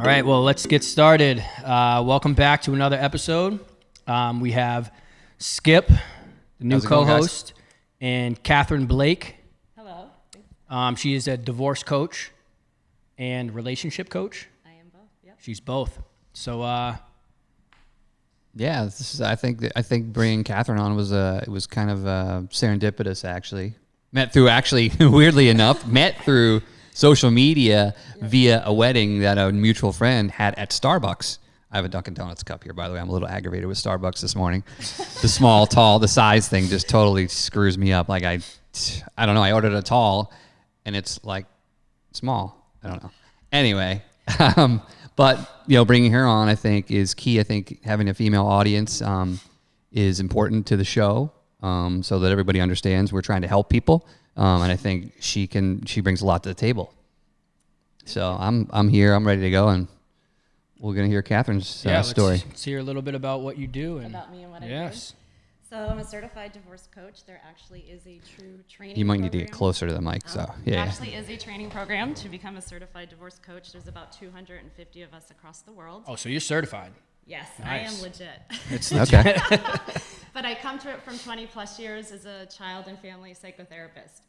All right, well, let's get started. Welcome back to another episode. We have Skip, the new co-host, and Catherine Blake. Hello. She is a divorce coach and relationship coach. I am both. Yep. She's both. So, yeah, I think bringing Catherine on was kind of serendipitous actually. Weirdly enough, met through social media via a wedding that a mutual friend had at Starbucks. I have a Dunkin' Donuts cup here, by the way. I'm a little aggravated with Starbucks this morning. The small, tall, the size thing just totally screws me up. Like I don't know. I ordered a tall, and it's like small. I don't know. Anyway, but bringing her on, I think, is key. I think having a female audience is important to the show, so that everybody understands we're trying to help people. And I think she brings a lot to the table. So I'm here. I'm ready to go, and we're gonna hear Catherine's story. Let's hear a little bit about what you do and About me and what I do. Yes. So I'm a certified divorce coach. There actually is a true training. You might need to program. get closer to the mic. So There actually is a training program to become a certified divorce coach. There's about 250 of us across the world. Oh, so you're certified. Yes, Nice. I am legit. It's Okay. But I come to it from 20 plus years as a child and family psychotherapist.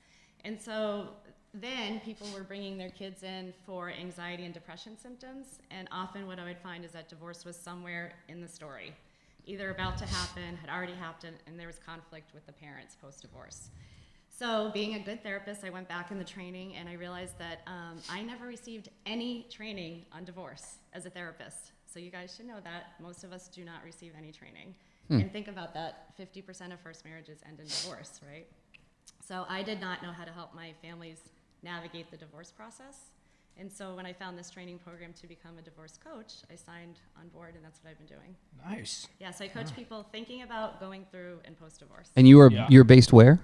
And so then people were bringing their kids in for anxiety and depression symptoms. And often what I would find is that divorce was somewhere in the story, either about to happen, had already happened, and there was conflict with the parents post-divorce. So being a good therapist, I went back in the training and I realized that I never received any training on divorce as a therapist. So you guys should know that. Most of us do not receive any training. And think about that, 50% of first marriages end in divorce, right? So I did not know how to help my families navigate the divorce process. And so when I found this training program to become a divorce coach, I signed on board, and that's what I've been doing. Nice. Yeah, so I coach people thinking about going through and post-divorce. And you're based where?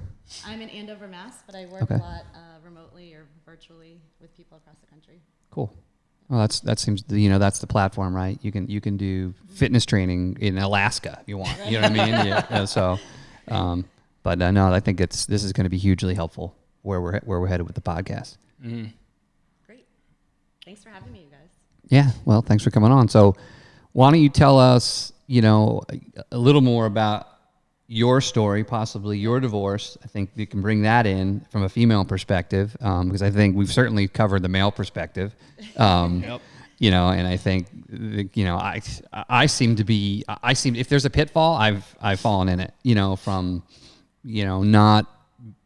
I'm in Andover, Mass, but I work a lot remotely or virtually with people across the country. Cool. Well, that seems that's the platform, right? You can do fitness training in Alaska if you want. You know what I mean? Yeah. So, but no, I think this is going to be hugely helpful where we're headed with the podcast. Mm-hmm. Great. Thanks for having me, you guys. Yeah. Well, thanks for coming on. So, why don't you tell us, a little more about your story, possibly your divorce. I think you can bring that in from a female perspective, because I think we've certainly covered the male perspective. Yep. And I think, I seem if there's a pitfall, I've fallen in it, from, not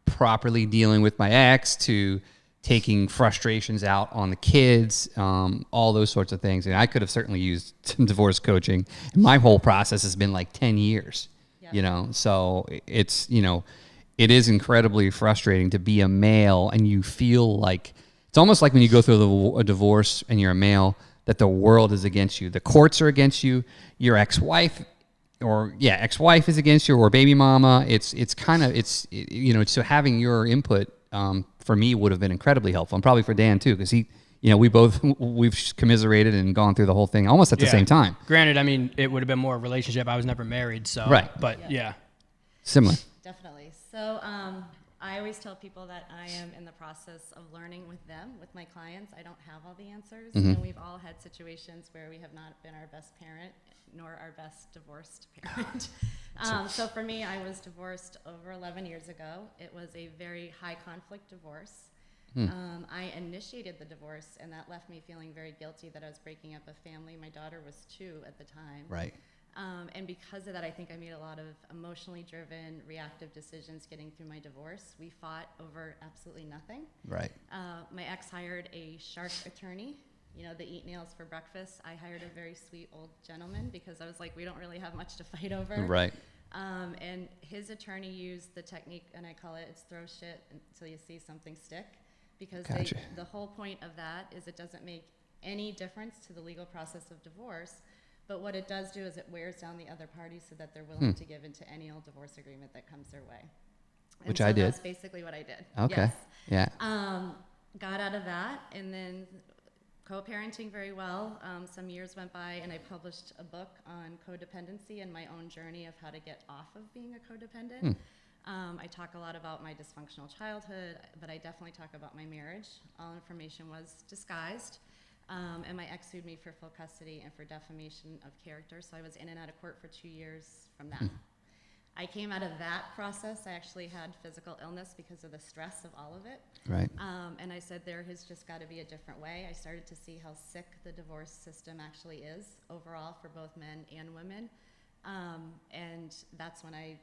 properly dealing with my ex to taking frustrations out on the kids, all those sorts of things. And I could have certainly used some divorce coaching. And my whole process has been like 10 years. So it's, it is incredibly frustrating to be a male and you feel like, it's almost like when you go through a divorce and you're a male, that the world is against you. The courts are against you. Your ex-wife is against you, or baby mama. So having your input, for me would have been incredibly helpful, and probably for Dan too, because we've commiserated and gone through the whole thing almost at the same time. Granted, I mean, it would have been more a relationship. I was never married, so. Right. But yeah. Similar. Definitely. So I always tell people that I am in the process of learning with them, with my clients. I don't have all the answers. And we've all had situations where we have not been our best parent, nor our best divorced parent. So for me, I was divorced over 11 years ago. It was a very high conflict divorce. I initiated the divorce, and that left me feeling very guilty that I was breaking up a family. My daughter was 2 at the time. Right. And because of that, I think I made a lot of emotionally driven, reactive decisions getting through my divorce. We fought over absolutely nothing. Right. My ex hired a shark attorney, that eat nails for breakfast. I hired a very sweet old gentleman because I was like, we don't really have much to fight over. Right. And his attorney used the technique, and I call it, it's throw shit until you see something stick. Because Gotcha. the whole point of that is it doesn't make any difference to the legal process of divorce. But what it does do is it wears down the other party so that they're willing to give into any old divorce agreement that comes their way. Which I did. That's basically what I did. Okay. Yes. Yeah. Got out of that, and then co-parenting very well. Some years went by, and I published a book on codependency and my own journey of how to get off of being a codependent. I talk a lot about my dysfunctional childhood, but I definitely talk about my marriage. All information was disguised. And my ex sued me for full custody and for defamation of character. So I was in and out of court for 2 years from that. I came out of that process. I actually had physical illness because of the stress of all of it. Right. And I said, there has just got to be a different way. I started to see how sick the divorce system actually is overall for both men and women. And that's when I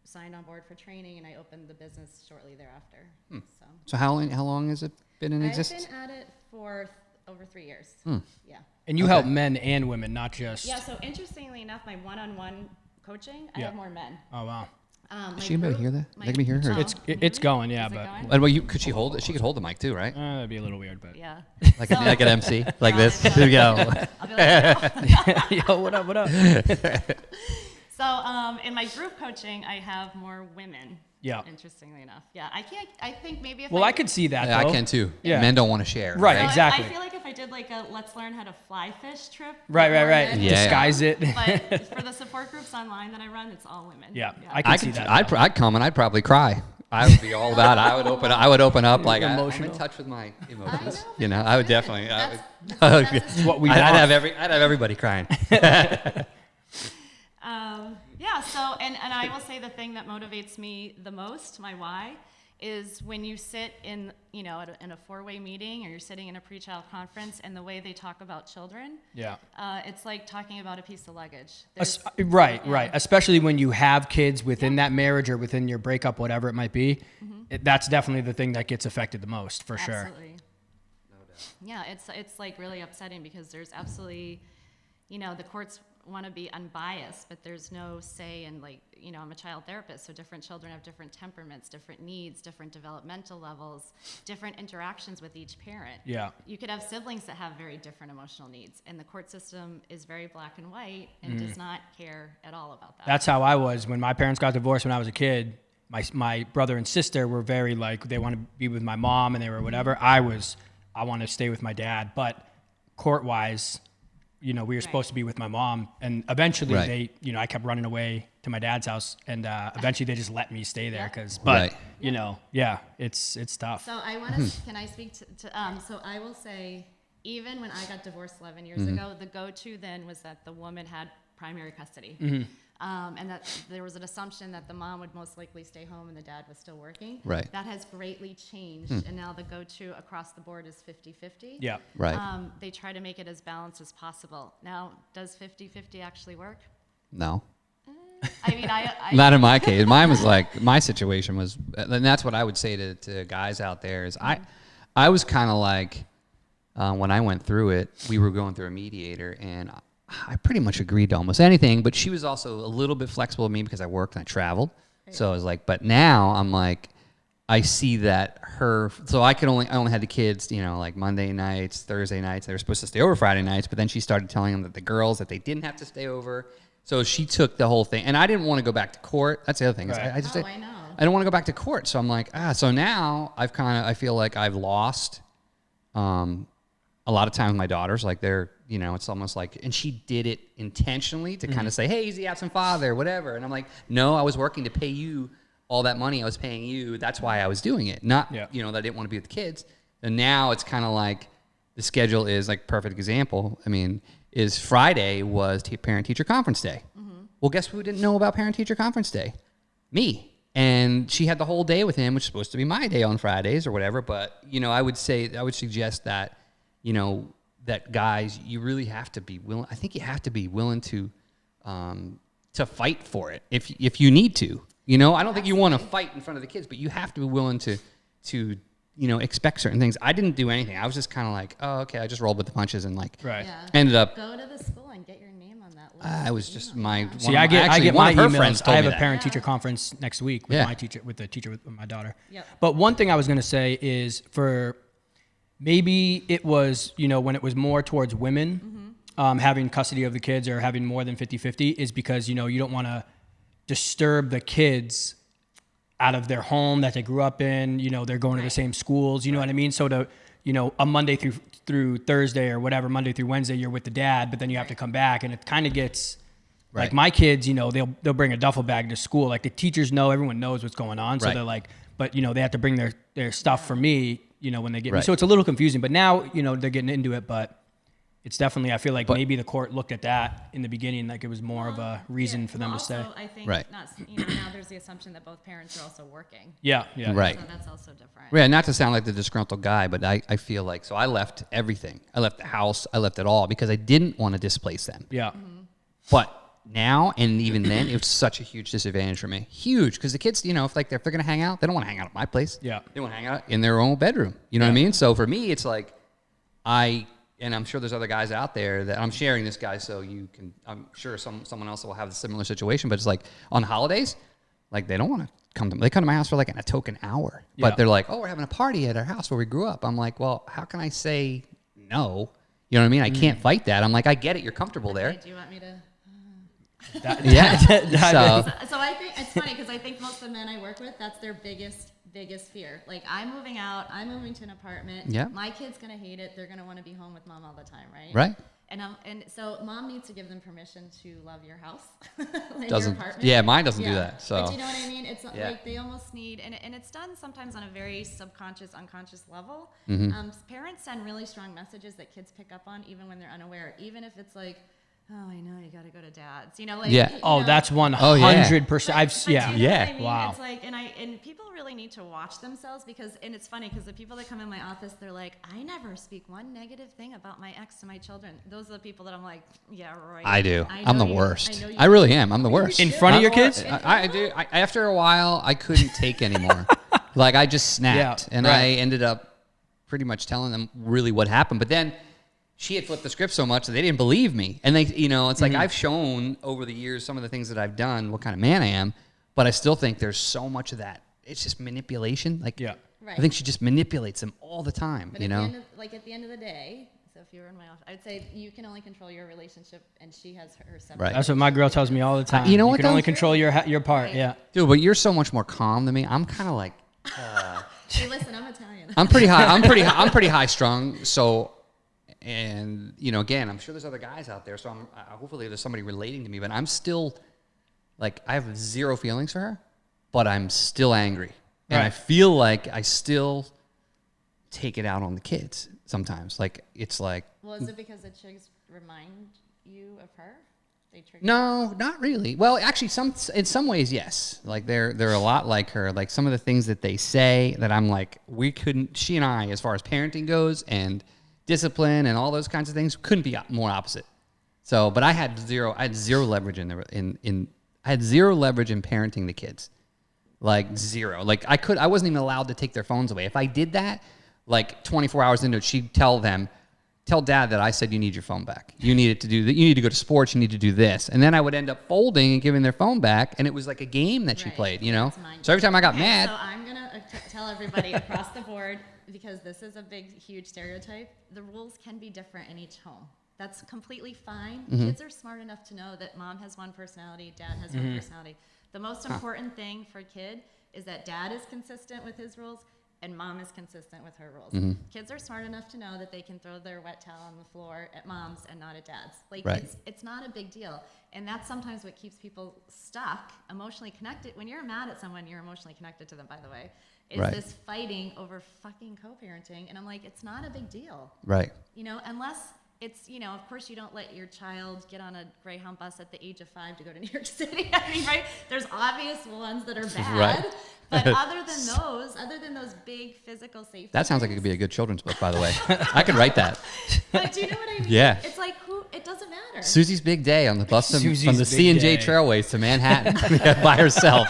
signed on board for training, and I opened the business shortly thereafter. So how long has it been in existence? I've been at it for over 3 years. Yeah. And you help men and women, not just. Yeah. So interestingly enough, my one-on-one coaching, I Yeah. have more men. Oh wow. Is she able to hear that? Can we hear her? It's going, yeah, Is it but going? Well, could she hold it? She could hold the mic too, right? that'd be a little weird, but. Yeah. Like an MC, like this. Here we go. I'll be like, Yo, what up? What up? so in my group coaching, I have more women. Yeah. Interestingly enough. Yeah. I think maybe if Well, I could see that. Yeah, though. I can too. Yeah. Men don't want to share. Right. So exactly. I feel like if I did like a let's learn how to fly fish trip. Right. with more men, Yeah. Disguise it. But for the support groups online that I run, it's all women. Yeah, I I see that. I'd come and I'd probably cry. I would be all about it. I would open up like I'm Emotional. in touch with my I emotions. know, You know, I would definitely. That's what we I'd want. have everybody crying. Yeah, so, and I will say the thing that motivates me the most, my why, is when you sit in, in a four-way meeting, or you're sitting in a pre-child conference, and the way they talk about children, Yeah. it's like talking about a piece of luggage. Right. Yeah. Especially when you have kids within that marriage or within your breakup, whatever it might be. That's definitely the thing that gets affected the most, for sure. Absolutely. No doubt. Yeah, it's like really upsetting because there's absolutely, the courts want to be unbiased, but there's no say in, like, I'm a child therapist, so different children have different temperaments, different needs, different developmental levels, different interactions with each parent. Yeah. You could have siblings that have very different emotional needs, and the court system is very black and white and does not care at all about that. That's how I was when my parents got divorced when I was a kid. My brother and sister were very like, they want to be with my mom and they were whatever. I want to stay with my dad, but court-wise, we were supposed to be with my mom, and eventually Right. I kept running away to my dad's house, and eventually they just let me stay there Right. it's tough. So I want to, can I speak to so I will say, even when I got divorced 11 years ago, the go-to then was that the woman had primary custody. And that there was an assumption that the mom would most likely stay home and the dad was still working. Right. That has greatly changed, and now the go-to across the board is 50-50. Yeah. Right. They try to make it as balanced as possible. Now, does 50-50 actually work? No. I mean, I Not in my case. Mine was like, my situation was, and that's what I would say to guys out there is I was kind of like, when I went through it, we were going through a mediator, and I pretty much agreed to almost anything, but she was also a little bit flexible with me because I worked and I traveled. Right. So I was like, but now I'm like, I see that so I only had the kids, like Monday nights, Thursday nights. They were supposed to stay over Friday nights, but then she started telling them that the girls, that they didn't have to stay over. So she took the whole thing, and I didn't want to go back to court. That's the other thing. Is Right. I know. I don't want to go back to court. So I'm like, so now I feel like I've lost, a lot of time with my daughters, like they're, it's almost like, and she did it intentionally to kind of say, hey, he's the absent father, whatever. And I'm like, no, I was working to pay you all that money I was paying you. That's why I was doing it. Not, that I didn't want to be with the kids. And now it's kind of like the schedule is like perfect example. I mean, is Friday was parent-teacher conference day. Well, guess who didn't know about parent-teacher conference day? Me. And she had the whole day with him, which is supposed to be my day on Fridays or whatever. But, I would suggest that, that guys, you really have to be willing. I think you have to be willing to fight for it if you need to. I don't think you want to fight in front of the kids, but you have to be willing to expect certain things. I didn't do anything. I was just kind of like, oh, okay. I just rolled with the punches and ended up. Go to the school and get your name on that list. I was just my. See, I get my emails. I have a parent. parent-teacher conference next week with the teacher with my daughter. Yep. But one thing I was going to say is for maybe it was, when it was more towards women having custody of the kids or having more than 50-50 is because, you don't want to disturb the kids out of their home that they grew up in. They're going to the same schools. You know what I mean? So to, a Monday through Thursday or whatever, Monday through Wednesday, you're with the dad, but then you have to come back, and it kind of gets like my kids. They'll bring a duffel bag to school. Like the teachers know, everyone knows what's going on. So they're like, but they have to bring their stuff for me. When they get me. So it's a little confusing. But now they're getting into it. But it's definitely, I feel like But- maybe the court looked at that in the beginning, like it was more of a reason for them to stay. Also, I think Right. now there's the assumption that both parents are also working. Yeah, yeah. Right. So that's also different. Yeah, not to sound like the disgruntled guy, but I feel like, so I left everything. I left the house. I left it all because I didn't want to displace them. Yeah. But now, and even then, it was such a huge disadvantage for me. Huge, because the kids, if they're going to hang out, they don't want to hang out at my place. Yeah. They want to hang out in their own bedroom. You know what I mean? So for me, it's like and I'm sure there's other guys out there that I'm sharing this guy, so you can. I'm sure someone else will have a similar situation. But it's like on holidays, like they don't want to come to. They come to my house for like a token hour, Yeah. but they're like, "Oh, we're having a party at our house where we grew up." I'm like, "Well, how can I say no?" You know what I mean? I can't fight that. I'm like, I get it. You're comfortable there. Do you want me to? Yeah. So So I think it's funny because I think most of the men I work with, that's their biggest fear. Like, I'm moving out, I'm moving to an apartment. Yeah. My kid's gonna hate it. They're gonna want to be home with mom all the time, right? right. And so mom needs to give them permission to love your house, like Doesn't- your apartment. yeah, mine doesn't do that, so. But do you know what I mean? It's Yeah. like they almost need, and it's done sometimes on a very subconscious, unconscious level. Mm-hmm. Parents send really strong messages that kids pick up on, even when they're unaware. Even if it's like, oh, I know you got to go to dad's. Like, Yeah. Oh, that's 100%. But Yeah. do you know what I mean? Wow. It's like, and people really need to watch themselves and it's funny because the people that come in my office, they're like, I never speak one negative thing about my ex to my children. Those are the people that I'm like, yeah, right. I do. I I'm know the you- worst. know you I really am. I'm the worst. In front of your kids? I do. After a while, I couldn't take anymore. Like I just snapped, Yeah, and right. I ended up pretty much telling them really what happened. But then she had flipped the script so much that they didn't believe me. And they, it's like I've shown over the years some of the things that I've done, what kind of man I am. But I still think there's so much of that. It's just manipulation. Like Yeah. Right. I think she just manipulates them all the time. But at the end of the day, so if you were in my office, I would say you can only control your relationship, and she has her separate. Right. That's what my girl tells me all the time. You know what, can only though? control your part. Right. Yeah. Dude, but you're so much more calm than me. I'm kind of like. Hey, listen, I'm Italian. I'm pretty high. I'm pretty high strung. So, and again, I'm sure there's other guys out there. So hopefully there's somebody relating to me. But I'm still, like, I have zero feelings for her, but I'm still angry, and I Right. feel like I still take it out on the kids sometimes. Like it's like. Well, is it because the chicks remind you of her? They trigger. No, not really. Well, actually, in some ways, yes. Like they're a lot like her. Like some of the things that they say that I'm like, she and I, as far as parenting goes and discipline and all those kinds of things, couldn't be more opposite. So, but I had zero leverage I had zero leverage in parenting the kids. Like zero. Like I wasn't even allowed to take their phones away. If I did that, like 24 hours into it, she'd tell dad that I said, you need your phone back. You need it to do that. You need to go to sports. You need to do this. And then I would end up folding and giving their phone back. And it was like a game that she Right. played, That's mine. So every time I got Okay, mad. So I'm going to tell everybody across the board, because this is a big, huge stereotype, the rules can be different in each home. That's completely fine. Mm-hmm. Kids are smart enough to know that mom has one personality, dad has one personality. The most important thing for a kid is that dad is consistent with his rules and mom is consistent with her rules. Mm-hmm. Kids are smart enough to know that they can throw their wet towel on the floor at mom's and not at dad's. Like Right. it's not a big deal. And that's sometimes what keeps people stuck, emotionally connected. When you're mad at someone, you're emotionally connected to them, by the way. Is Right. this fighting over fucking co-parenting? And I'm like, it's not a big deal. Right. Unless it's, of course you don't let your child get on a Greyhound bus at the age of 5 to go to New York City. I mean, right? There's obvious ones that are bad. Right. But other than those big physical safety. That sounds like it things- could be a good children's book, by the way. I could write that. But do you know what I mean? Yeah. It's like it doesn't matter. Susie's big day on the bus from Susie's the big C&J day. Trailways to Manhattan by herself.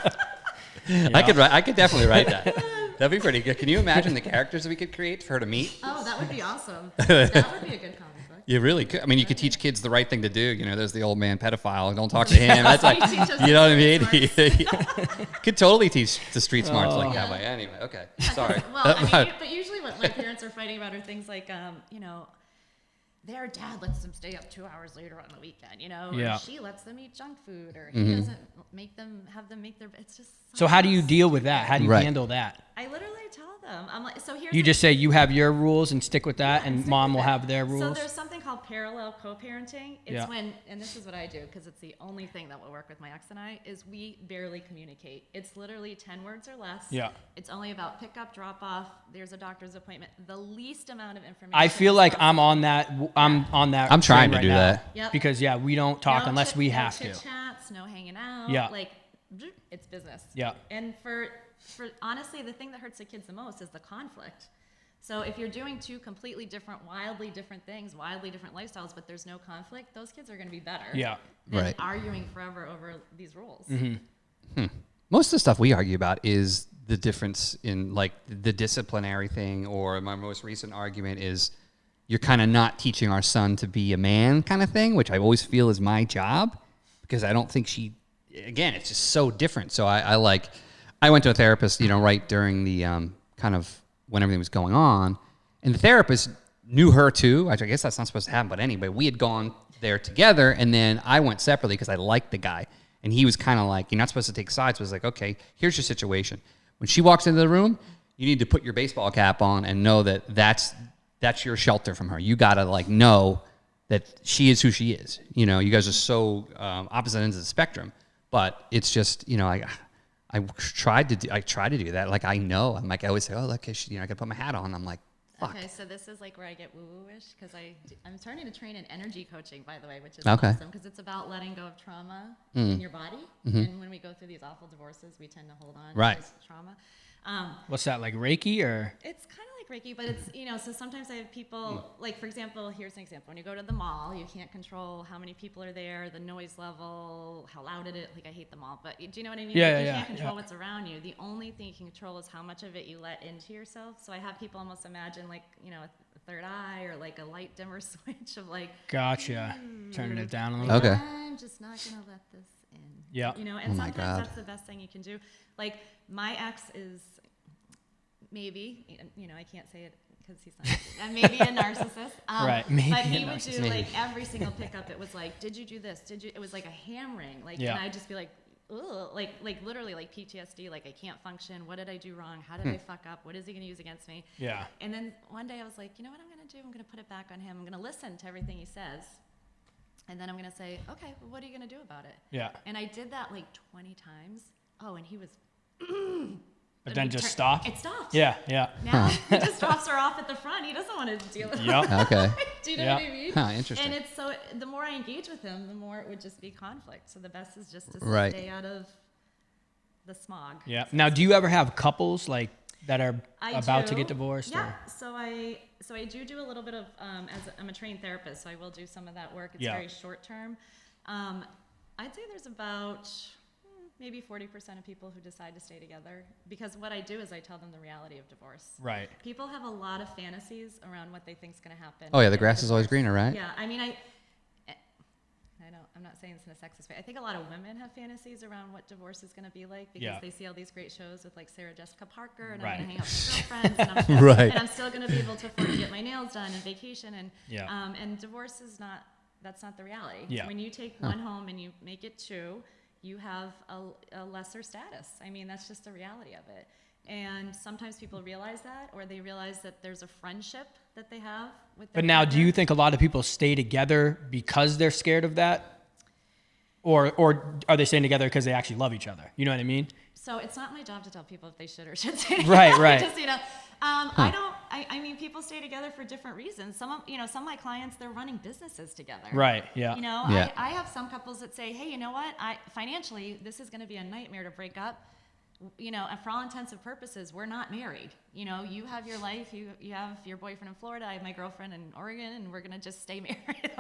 I could definitely write that. That'd be pretty good. Can you imagine the characters we could create for her to meet? Oh, that would be awesome. That would be a good comic book. You really could. I mean, you could teach kids the right thing to do. There's the old man pedophile. Don't talk to him. That's like, You teach us you know what I mean? the Could totally teach the street smarts like Yeah. that way. Anyway, okay. Sorry. Well, I mean, but usually what my parents are fighting about are things like, their dad lets them stay up 2 hours later on the weekend, or Yeah. she lets them eat junk food, or Mm-hmm. he doesn't have them make their. It's just. So how do you deal with that? How do you Right. handle that? I literally tell them, I'm like, so here's. You the- just say you have your rules and stick with that, Yeah, and stick mom with will it. have their So rules. there's something call parallel co-parenting. It's Yeah. when, and this is what I do because it's the only thing that will work with my ex and I, is we barely communicate. It's literally 10 words or less. Yeah. It's only about pick up, drop off. There's a doctor's appointment. The least amount of information. I feel is like possible. I'm on that. I'm on that. I'm trying train to right do now. that. Yep. Because we don't talk No unless chit- we no have to. chit chats, no hanging out. Yeah. Like, it's business. Yeah. And for honestly, the thing that hurts the kids the most is the conflict. So if you're doing two completely different, wildly different things, wildly different lifestyles, but there's no conflict, those kids are going to be better Yeah. than Right. arguing forever over these rules. Most of the stuff we argue about is the difference in like the disciplinary thing, or my most recent argument is you're kind of not teaching our son to be a man kind of thing, which I always feel is my job because I don't think again, it's just so different. So I went to a therapist, right during the kind of when everything was going on, and the therapist knew her too. I guess that's not supposed to happen, but anyway, we had gone there together, and then I went separately because I liked the guy. And he was kind of like, you're not supposed to take sides. But it was like, okay, here's your situation. When she walks into the room, you need to put your baseball cap on and know that that's your shelter from her. You got to know that she is who she is. You guys are so opposite ends of the spectrum. But it's just, I tried to do that. Like, I know. I'm like, I always say, oh, look, I got to put my hat on. I'm like, fuck. Okay, so this is like where I get woo-woo-ish because I'm starting to train in energy coaching, by the way, which is Okay. awesome because it's about letting go of trauma in your body. And when we go through these awful divorces, we tend to hold on Right. to this trauma. What's that, like Reiki or? It's kind of like Reiki, but it's, so sometimes I have people, like, for example, here's an example. When you go to the mall, you can't control how many people are there, the noise level, how loud it is. Like, I hate the mall, but do you know what I mean? Yeah, Like, you yeah, can't control yeah. what's around you. The only thing you can control is how much of it you let into yourself. So I have people almost imagine, like, a third eye or like a light dimmer switch of like, Gotcha. Turning it down a little Okay. I'm just not going to let this in. Yeah. And Oh my sometimes God. that's the best thing you can do. Like, my ex is maybe, I can't say it because he's not, maybe a narcissist. Right, maybe but he a would do narcissist. like every single pickup. It was like, did you do this? It was like a hammering. Like, Yeah. and I'd just be like, ugh, like literally like PTSD. Like, I can't function. What did I do wrong? How did I fuck up? What is he going to use against me? Yeah. And then one day I was like, you know what I'm going to do? I'm going to put it back on him. I'm going to listen to everything he says. And then I'm going to say, okay, well, what are you going to do about it? Yeah. And I did that like 20 times. Oh, and he was. But then just stopped? It stopped. Yeah, yeah. Now he just drops her off at the front. He doesn't want to deal with Yep. her. Okay. Do you know Yeah. what I mean? Huh, interesting. And it's so the more I engage with him, the more it would just be conflict. So the best is just to Right. stay out of the smog. Yeah. Now, do you ever have couples like that are I about to do. get divorced? Yeah. Or? So I do a little bit of I'm a trained therapist, so I will do some of that work. It's Yeah. very short term. I'd say there's about maybe 40% of people who decide to stay together because what I do is I tell them the reality of divorce. Right. People have a lot of fantasies around what they think is going to happen. Oh, yeah, the in grass is always divorce. greener, right? Yeah, I mean, I'm not saying this in a sexist way. I think a lot of women have fantasies around what divorce is going to be like because Yeah. they see all these great shows with like Sarah Jessica Parker and Right. I'm going to hang out with my girlfriends and Right. and I'm still going to be able to afford to get my nails done and vacation Yeah. and divorce is that's not the reality. Yeah. When you take one home and you make it two, you have a lesser status. I mean, that's just the reality of it. And sometimes people realize that, or they realize that there's a friendship that they have with their But now, do partner. you think a lot of people stay together because they're scared of that? Or are they staying together because they actually love each other? You know what I mean? So it's not my job to tell people if they should or should stay together. Right, right. Just, I mean, people stay together for different reasons. Some of my clients, they're running businesses together. Right, yeah. Yeah. I have some couples that say, hey, you know what? Financially, this is going to be a nightmare to break up. And for all intents and purposes, we're not married. You have your life, you have your boyfriend in Florida, I have my girlfriend in Oregon, and we're gonna just stay married.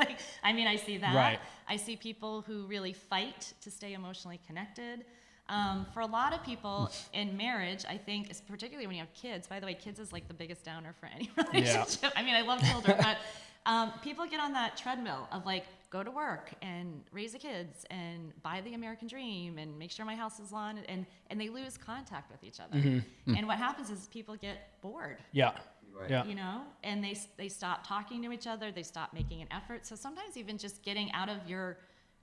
I see that. Right. I see people who really fight to stay emotionally connected. For a lot of people in marriage, I think, particularly when you have kids, by the way, kids is like the biggest downer for any relationship. I mean, I love children, but people get on that treadmill of like, go to work and raise the kids and buy the American dream and make sure my house is lawn and they lose contact with each other. And what happens is people get bored. Yeah. Yeah. And they stop talking to each other, they stop making an effort. So sometimes even just getting out of your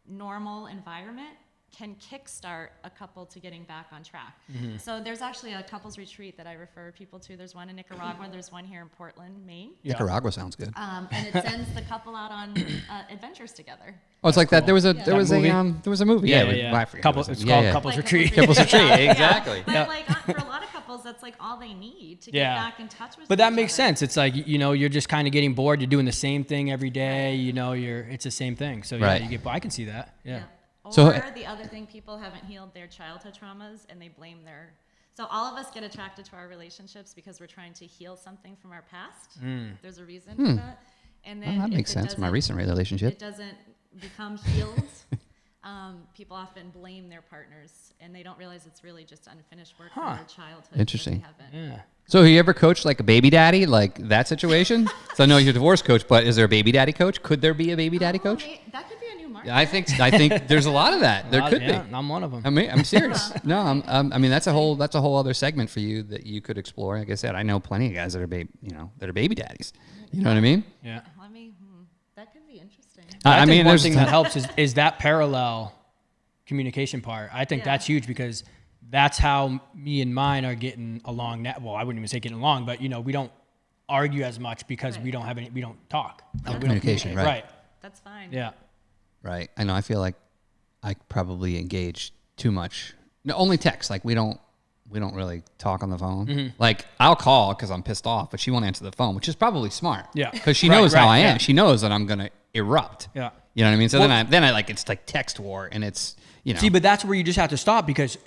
normal environment can kickstart a couple to getting back on track. Mm-hmm. So there's actually a couples retreat that I refer people to. There's one in Nicaragua. There's one here in Portland, Maine. Yeah. Nicaragua sounds good. And it sends the couple out on adventures together. Oh, it's like that. There was a That movie? Yeah, Yeah. I forget Couple, what it was. it's called Yeah. Couples Like Retreat. Couples retreat, Yeah. exactly. But Yeah. like for a lot of couples, that's like all they need to get Yeah. back in touch with But that each makes other. sense. It's like, you're just kind of getting bored. You're doing the same thing every day. It's the same thing. So Right. I can see that. Yeah. Or So- the other thing, people haven't healed their childhood traumas and they blame their. So all of us get attracted to our relationships because we're trying to heal something from our past. There's a reason for that. And then Well, that if makes it sense. My doesn't- recent relationship. It doesn't become healed. People often blame their partners and they don't realize it's really just unfinished work from their childhood. Interesting. That they haven't. Yeah. So, have you ever coached like a baby daddy, like that situation? So, I know you're a divorce coach, but is there a baby daddy coach? Could there be a baby daddy coach? That could be a new market. I think there's a lot of that. There could Yeah, be. I'm one of them. I mean, I'm serious. No, I mean that's a whole other segment for you that you could explore. Like I said, I know plenty of guys that are baby daddies. You know what I mean? Yeah. That could be interesting. I think one there's thing that helps is that parallel communication part. I think Yeah. that's huge because that's how me and mine are getting along now. Well, I wouldn't even say getting along, but we don't argue as much because Right. we don't talk. Like, we don't communication, communicate. right. That's fine. Yeah. Right. I know. I feel like I probably engage too much. No, only text. Like we don't really talk on the phone. Mm-hmm. Like I'll call because I'm pissed off, but she won't answer the phone, which is probably smart. Yeah. Because she Right, knows how I right, am. yeah. She knows that I'm gonna erupt. Yeah. You know what I mean? So Well- then I like it's like text war, and it's See, but that's where you just have to stop because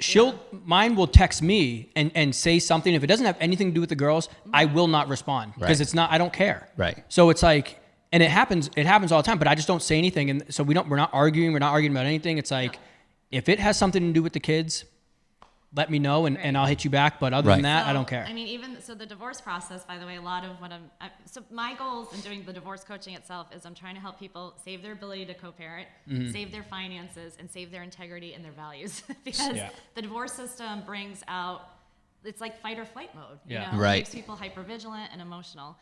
mine will text me and say something. If it doesn't have anything to do with the girls, I will not respond because Right. it's not. I don't care. Right. So it's like, and it happens all the time. But I just don't say anything, and so we're not arguing. We're not arguing about anything. It's like, if it has something to do with the kids, let me know and I'll hit you back. But other than Right. that, I So, don't care. I mean, so the divorce process, by the way, a lot of what so my goals in doing the divorce coaching itself is I'm trying to help people save their ability to co-parent, save their finances, and save their integrity and their values. Because Yeah. the divorce system brings out, it's like fight or flight mode. Yeah. It Right. makes people hypervigilant and emotional.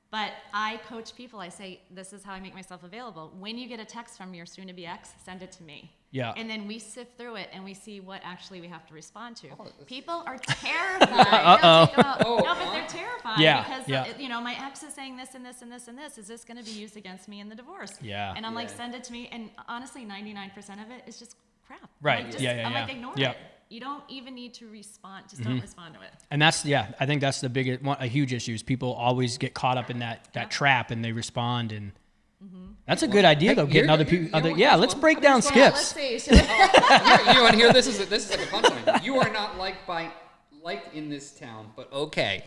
But I coach people. I say, this is how I make myself available. When you get a text from your soon-to-be ex, send it to me. Yeah. And then we sift through it and we see what actually we have to respond to. People are terrified. No, but they're terrified Yeah, because yeah. my ex is saying this and this and this and this. Is this going to be used against me in the divorce? Yeah. And I'm like, send it to me. And honestly, 99% of it is just crap. Right. Like, Yeah, I'm yeah. like, ignore Yeah. it. You don't even need to respond. Just don't respond to it. And that's I think that's the biggest one. A huge issue is people always get caught up in that trap and they respond and. That's a good idea though. Getting other people. Let's break down skips. see. you want to hear this is like a punchline. You are not liked in this town, but okay.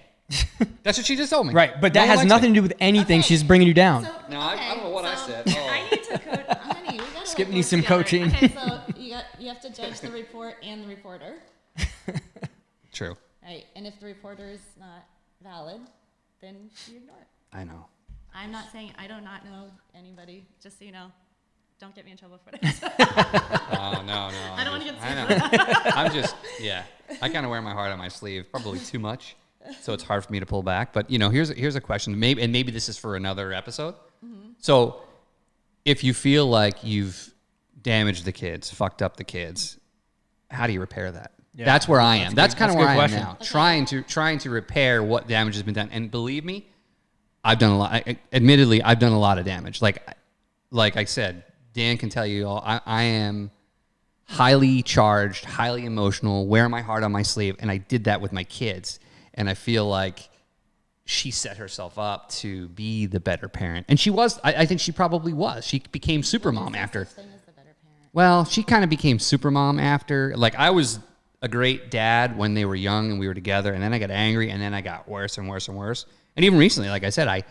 That's what she just told me. Right, but that No one has likes nothing me. to do with anything. Okay. She's bringing you down. No, I don't know what I said. Oh. I need to coach. Honey, we gotta Skip work needs some together. coaching. Okay, so you have to judge the report and the reporter, True. right? And if the reporter is not valid, then you ignore it. I know. I'm not saying I do not know anybody. Just so you know, don't get me in trouble for this. Oh, no. I don't want to get I sued. know. I'm just, I kind of wear my heart on my sleeve, probably too much, so it's hard for me to pull back. But here's a question. Maybe this is for another episode. So, if you feel like you've damaged the kids, fucked up the kids, how do you repair that? Yeah, that's where I am. That's kind of that's a where I good am question. now. Trying to repair what damage has been done. And believe me, I've done a lot. Admittedly, I've done a lot of damage. Like I said, Dan can tell you all. I am highly charged, highly emotional, wear my heart on my sleeve, and I did that with my kids. And I feel like she set herself up to be the better parent, and she was. I think she probably was. She became super mom after. Such thing as the better parent. Well, she kind of became super mom after. Like I was a great dad when they were young and we were together, and then I got angry, and then I got worse and worse and worse. And even recently, like I said, I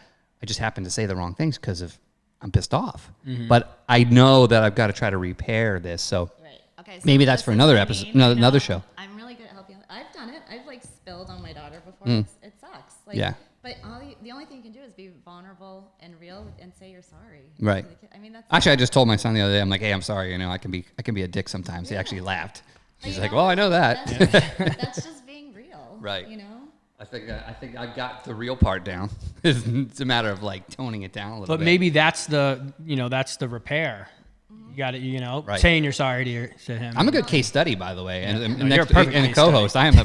just happened to say the wrong things because I'm pissed off. But I know that I've got to try to repair this. So Right. Okay. So maybe that's for listen another to episode, me, another show. I'm really good at helping. I've done it. I've like spilled on my daughter before. It sucks. Like, Yeah. But the only thing you can do is be vulnerable and real and say you're sorry. Right. I mean, that's Actually, I just told my son the other day. I'm like, hey, I'm sorry. I can be a dick sometimes. He actually laughed. He's you like, know, well, I know that. That's just being real. Right. You know. I think I got the real part down. It's a matter of like toning it down a little But bit. maybe that's the repair. You got it. You know, Right. saying you're sorry to him. I'm a good case study, by the way, and No, you're a perfect and case co-host. I am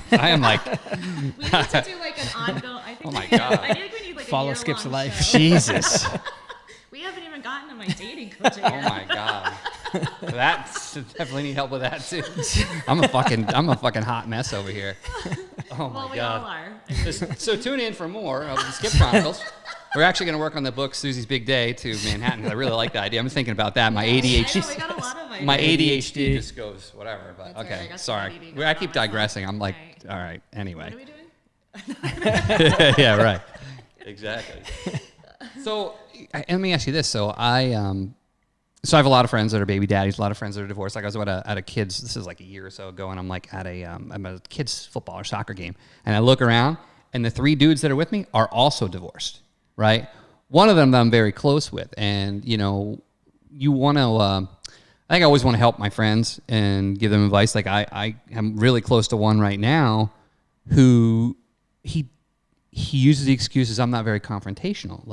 like, We need to do like an ongoing. I think Oh my we, God. I think we need like Follow a Skip's year-long life. show. Jesus. We haven't even gotten to my dating coaching Oh yet. my God. That's definitely need help with that too. I'm a fucking hot mess over here. Oh my Well, we God. all are. I mean, So tune in for more of the Skip Chronicles. We're actually going to work on the book Susie's Big Day to Manhattan. I really like the idea. I'm thinking about that. My I know, ADHD, we got a lot of ideas. my ADHD ADHD. just goes whatever. But That's all right, I okay, got some sorry. ADD I going keep on myself. digressing. I'm like, Right. all right. Anyway. What are we doing? Yeah, right. Exactly. So let me ask you this. So I have a lot of friends that are baby daddies, a lot of friends that are divorced. Like I was at a kids, this is like a year or so ago, and I'm like I'm at a kids football or soccer game, and I look around, and the 3 dudes that are with me are also divorced, right? One of them that I'm very close with, and you know, you want to. I think I always want to help my friends and give them advice. Like I am really close to one right now, who he uses the excuses I'm not very confrontational.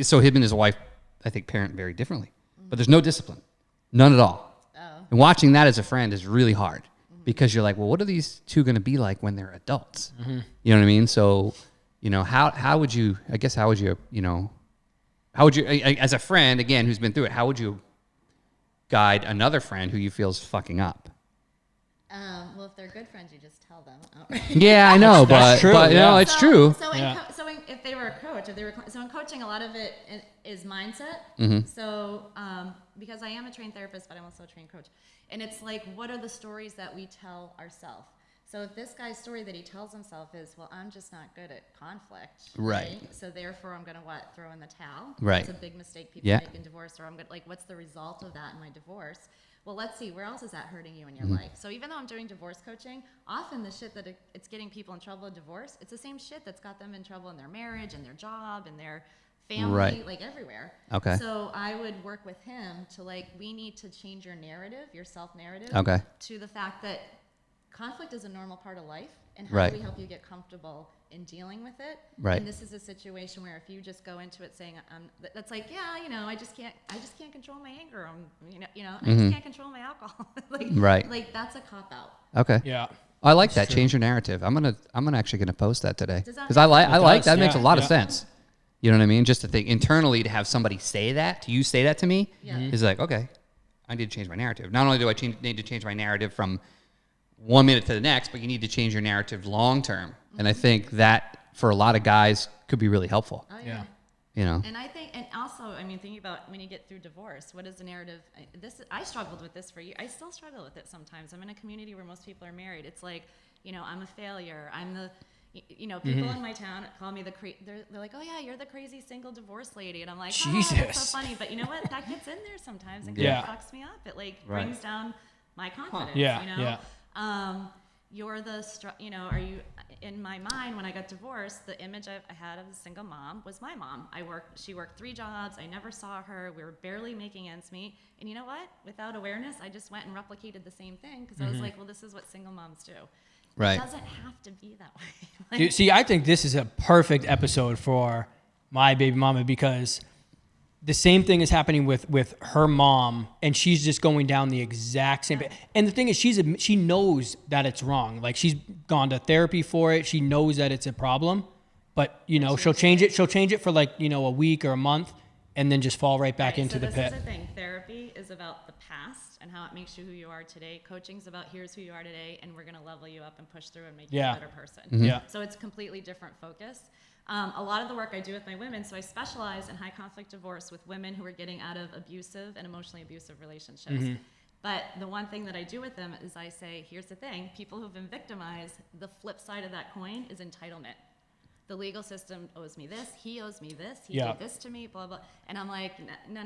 So him and his wife, I think, parent very differently, but there's no discipline, none at all. Oh. And watching that as a friend is really hard because you're like, well, what are these two going to be like when they're adults? You know what I mean? So, you know, how would you, as a friend, again, who's been through it, how would you guide another friend who you feel is fucking up? Well, if they're good friends, you just tell them outright. Yeah, I know, That's true, but yeah. no, it's true. So, Yeah. if they were a coach, so in coaching, a lot of it is mindset. Mm-hmm. So, because I am a trained therapist, but I'm also a trained coach, and it's like, what are the stories that we tell ourselves? So if this guy's story that he tells himself is, well, I'm just not good at conflict, Right. So therefore, I'm gonna throw in the towel. Right. It's a big mistake people Yeah. make in divorce, or I'm gonna what's the result of that in my divorce? Well, let's see, where else is that hurting you in Mm-hmm. your life? So even though I'm doing divorce coaching, often the shit that it's getting people in trouble in divorce, it's the same shit that's got them in trouble in their marriage and their job and their family, Right. like everywhere. Okay. So I would work with him to we need to change your narrative, your self-narrative, Okay. to the fact that conflict is a normal part of life, and how Right. do we help you get comfortable in dealing with it? Right. And this is a situation where if you just go into it saying, that's like, yeah, I just can't control my anger. I just can't control my alcohol. Right. Like that's a cop out. Okay. Yeah. I like that. Change your narrative. I'm actually gonna post that today Does that because I make like sense? that makes a Yeah, lot of yeah. sense. You know what I mean? Just to think internally to have somebody say that to me Yeah. Mhm. is like, okay, I need to change my narrative. Not only do I need to change my narrative from 1 minute to the next, but you need to change your narrative long term. And I think that for a lot of guys could be really helpful. Oh, Yeah. You know? And I think, and also, thinking about when you get through divorce, what is the narrative? I struggled with this for years. I still struggle with it sometimes. I'm in a community where most people are married. It's like, I'm a failure. I'm the, people in my town call me they're like, oh yeah, you're the crazy single divorce lady. And I'm like, oh, that's Jesus. so funny. But you know what? That gets in there sometimes and Yeah. kind of fucks me up. It Right. brings down my confidence, Yeah, Yeah. yeah. You're the, are you, in my mind, when I got divorced, the image I had of a single mom was my mom. She worked 3 jobs. I never saw her. We were barely making ends meet. And you know what? Without awareness, I just went and replicated the same thing because I was like, well, this is what single moms do. Right. It doesn't have to be that way. Dude, see, I think this is a perfect episode for my baby mama because the same thing is happening with her mom, and she's just going down the exact same. And the thing is, she knows that it's wrong. Like she's gone to therapy for it. She knows that it's a problem, but she'll change it. She'll change it for a week or a month, and then just fall right back into the this pit. is the thing. Therapy is about the past and how it makes you who you are today. Coaching's about here's who you are today, and we're going to level you up and push through and make you Yeah. a better person. Yeah. So it's completely different focus. A lot of the work I do with my women, so I specialize in high conflict divorce with women who are getting out of abusive and emotionally abusive relationships. But the one thing that I do with them is I say, here's the thing, people who've been victimized, the flip side of that coin is entitlement. The legal system owes me this, he owes me this, he Yeah. did this to me, blah, blah. And I'm like, no.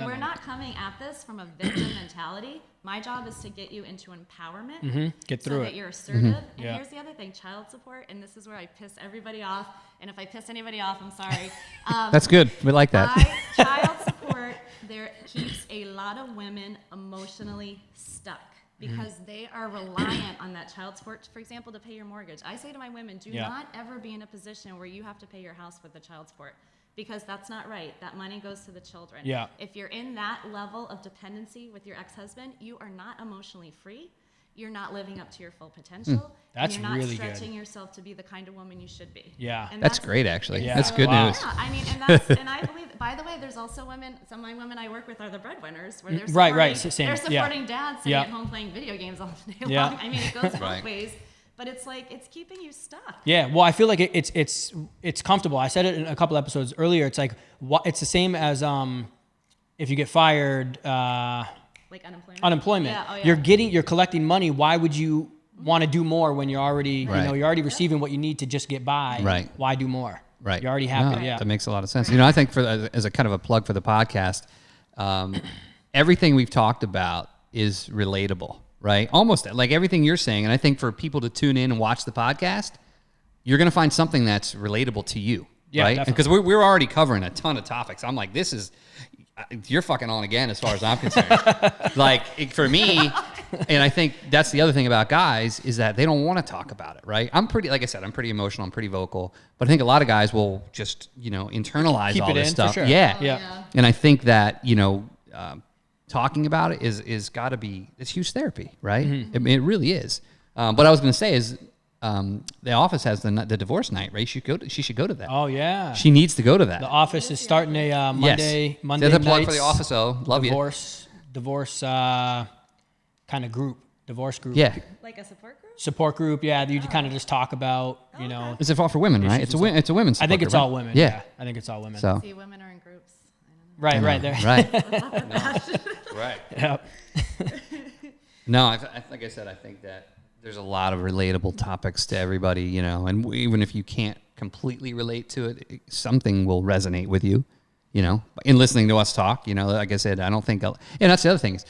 We're not coming at this from a victim mentality. My job is to get you into empowerment. Get so through that it. you're assertive. And Yeah. here's the other thing, child support, and this is where I piss everybody off. And if I piss anybody off, I'm sorry. That's good. We like that. Child support keeps a lot of women emotionally stuck. because they are reliant on that child support, for example, to pay your mortgage. I say to my women, do not ever be in a position where you have to pay your house with the child support, because that's not right. That money goes to the children. Yeah. If you're in that level of dependency with your ex-husband, you are not emotionally free. You're not living up to your full potential. That's and you're not really good. stretching yourself to be the kind of woman you should be. Yeah. And That's great, actually. Yeah. That's good Wow. news. Yeah, I mean, and I believe, by the way, there's also women, some of my women I work with are the breadwinners, where they're supporting, Right, same, they're yeah. supporting dads sitting Yeah. at home playing video games all day Yeah. long. I mean, it goes both Right. ways, but it's like, it's keeping you stuck. Yeah, well, I feel like it's comfortable. I said it in a couple episodes earlier. It's like it's the same as if you get fired, Like unemployment. Yeah, oh, yeah. You're collecting money. Why would you want to do more when you're already Right. you're already receiving what you need to just get by? Right. Why do more? Right. You're already happy. No, Yeah. That makes a lot of sense. You know, I think as a kind of a plug for the podcast, everything we've talked about is relatable, right? Almost like everything you're saying. And I think for people to tune in and watch the podcast, you're going to find something that's relatable to you. Yeah, right? definitely. Because we're already covering a ton of topics. I'm like, you're fucking on again as far as I'm concerned. For me, and I think that's the other thing about guys is that they don't want to talk about it, right? Like I said, I'm pretty emotional, I'm pretty vocal, but I think a lot of guys will just, internalize Keep all it this in, for stuff. sure. Yeah. Oh, yeah. And I think that, talking about it is got to be, it's huge therapy, right? Mm-hmm. I mean, it really is. But I was going to say is, the office has the divorce night, right? She should go to that. Oh yeah. She needs to go to that. The office is starting a Monday There's a plug nights for the office, though. Love divorce kind of group, divorce group. you. Yeah. Like a support group? Support group. Yeah, you kind of just talk about, It's all for women, right? It's a women's I think support it's group, all right? women. Yeah. I think it's all women. So. See, women are in groups. I don't know. Right there. Right. Right. Yep. No, like I said, I think that there's a lot of relatable topics to everybody, and even if you can't completely relate to it, something will resonate with you, in listening to us talk, like I said, I don't think, and that's the other thing is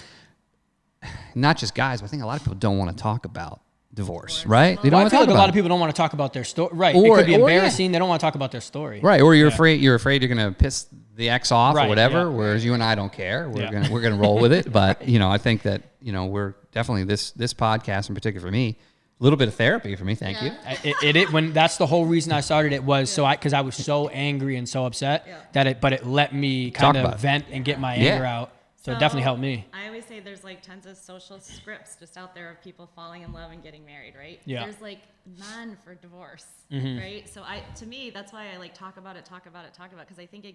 not just guys, but I think a lot of people don't want to talk about divorce, right? They don't Well, I want to feel talk like a about lot of people don't want to talk about their story. Right. Or- it could be or, yeah. embarrassing. They don't want to talk about their story. Right, or you're afraid you're going to piss the ex off or Right, whatever. yeah. Whereas you and I don't care. We're Yeah. we're gonna roll with it. But I think that we're definitely this podcast in particular for me, a little bit of therapy for me. Thank you. When that's the whole reason I started it was because I was so angry and so upset but it let me kind Talk about of it. vent and get my Yeah. anger out. So it definitely helped me. I always say there's like tons of social scripts just out there of people falling in love and getting married, right? Yeah. There's like none for divorce, right? So to me, that's why I like talk about it, because I think